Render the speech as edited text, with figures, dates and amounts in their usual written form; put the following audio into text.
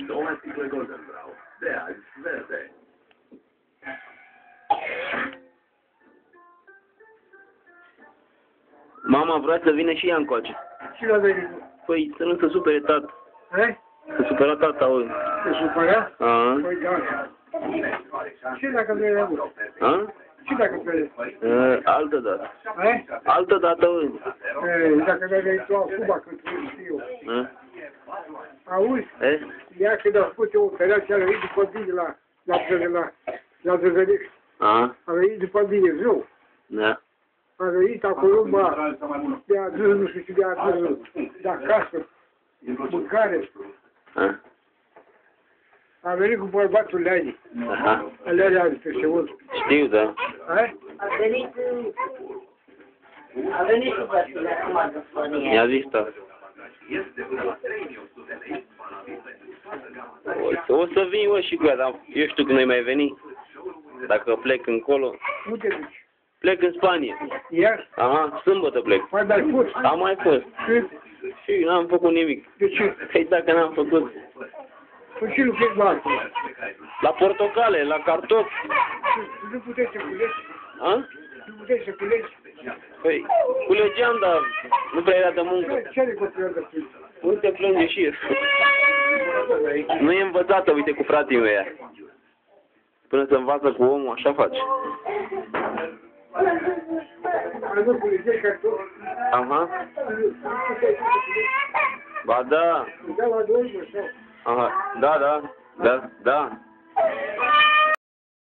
Noua sticlă Golden Brown. De azi, verde. Mama vrea să vină și ea încoace. Și la venit. Păi să nu se supere tata. Eh? Se supera tata, oi. Te supăra? A? Păi da. Și dacă vrei la mult? A? Și dacă vrei? Altă dată. Eh? Altă dată, oi. Dacă vrei venit tu acum, când știu. Auzi? Eh? Ea când a făcut o operație, a venit după bine la Zăgănești. A? A venit după bine, nu? Da. A venit acolo, mă, de-a adus, nu știu ce de-a adus, de acasă, mâncare. A? A venit cu bărbatul Leani. Aha. Leani a zis pe ori. Știu, da. A venit cu bărbatul acum în Spania. Mi-a zis tata. O să vin eu și cu ea, dar eu știu când noi mai veni. Dacă plec încolo. Nu te duci. Plec în Spania. Iar? Aha, sâmbătă plec. Mai mai fost. Am mai fost. Și n-am făcut nimic. De ce? Păi dacă n-am făcut. Păi și lucrezi la altul. La portocale, la cartofi. Nu puteai să culegi? A? Nu puteai să culegi? Păi, culegeam, dar nu prea era de muncă. Ce are copilul de plâns? Uite, plânge și el. Nu e învățată, uite, cu frații mei. Până se învață cu omul, așa face. Mai nu culegeai cartofi? Aha. Ba da. Da, la 2 sau? Aha. Da, da. Da, da.